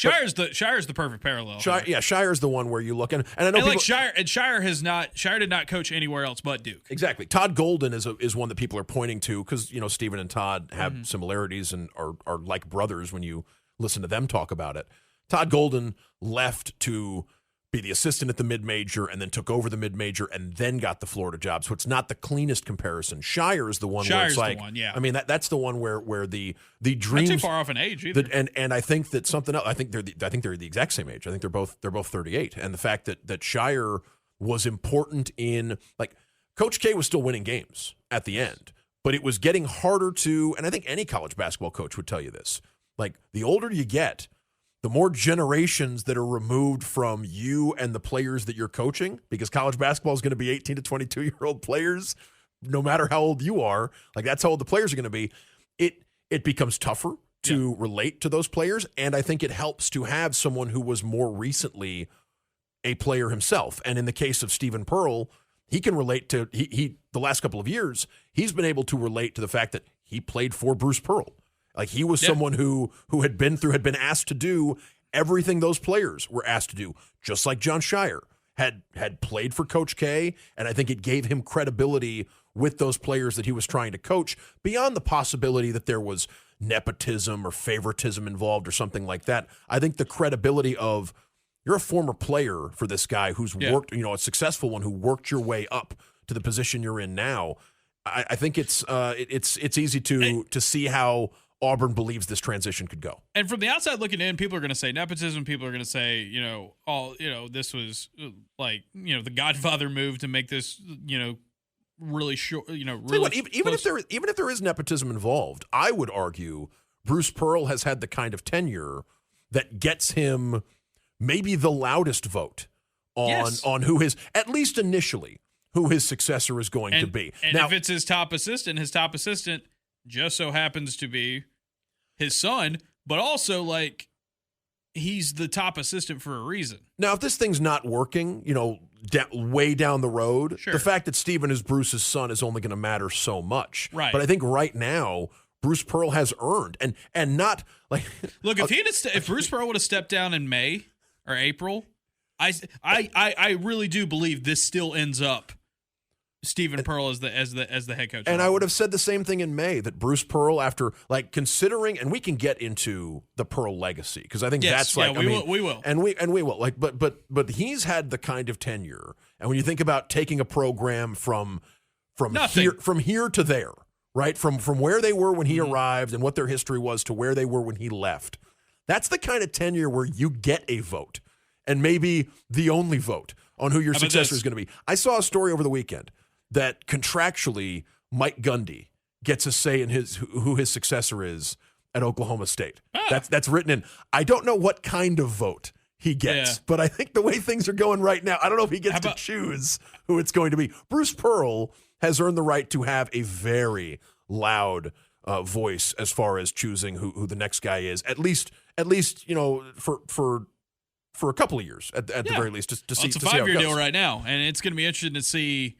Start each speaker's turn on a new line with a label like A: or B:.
A: Shire's the perfect parallel.
B: Shire's the one where you look and I know
A: and Shire did not coach anywhere else but Duke.
B: Exactly. Todd Golden is one that people are pointing to because Stephen and Todd have similarities and are like brothers when you listen to them talk about it. Todd Golden left to be the assistant at the mid-major and then took over the mid-major and then got the Florida job. So it's not the cleanest comparison. Shire is the one where it's like, I mean, that's the one where the dreams
A: not too far off in age either.
B: And I think that something else. I think they're the exact same age. I think they're both 38. And the fact that Shire was important in, like, Coach K was still winning games at the end, but it was getting harder to. And I think any college basketball coach would tell you this. Like, the older you get, the more generations that are removed from you and the players that you're coaching, because college basketball is going to be 18 to 22-year-old players, no matter how old you are. Like, that's how old the players are going to be. It becomes tougher to relate to those players, and I think it helps to have someone who was more recently a player himself. And in the case of Stephen Pearl, he can relate to he the last couple of years, he's been able to relate to the fact that he played for Bruce Pearl. Like, he was someone who had been asked to do everything those players were asked to do, just like Jon Scheyer had played for Coach K, and I think it gave him credibility with those players that he was trying to coach, beyond the possibility that there was nepotism or favoritism involved or something like that. I think the credibility of, you're a former player for this guy who's worked, a successful one who worked your way up to the position you're in now. I think it's easy to see how Auburn believes this transition could go.
A: And from the outside looking in, people are going to say nepotism. People are going to say, this was like, the Godfather move to make this, really short, really.
B: Even if there is nepotism involved, I would argue Bruce Pearl has had the kind of tenure that gets him maybe the loudest vote on who his, at least initially, who his successor is going to be.
A: And now, if it's his top assistant just so happens to be his son, but also, like, he's the top assistant for a reason.
B: Now, if this thing's not working, way down the road, the fact that Stephen is Bruce's son is only going to matter so much.
A: Right.
B: But I think right now, Bruce Pearl has earned, and not like
A: look, if Bruce Pearl would have stepped down in May or April, I really do believe this still ends up Stephen Pearl as the head coach.
B: And I would have said the same thing in May, that Bruce Pearl, after, like, considering, and we can get into the Pearl legacy, because I think that's like,
A: we will.
B: And we will. Like, but he's had the kind of tenure. And when you think about taking a program from here to there, right? From where they were when he arrived and what their history was to where they were when he left. That's the kind of tenure where you get a vote, and maybe the only vote on who your successor is going to be. I saw a story over the weekend that contractually Mike Gundy gets a say in who his successor is at Oklahoma State. That's written in. I don't know what kind of vote he gets, but I think the way things are going right now, I don't know if he gets to choose who it's going to be. Bruce Pearl has earned the right to have a very loud voice as far as choosing who the next guy is. At least for a couple of years at the very least, to see.
A: It's a 5-year deal right now, and it's going to be interesting to see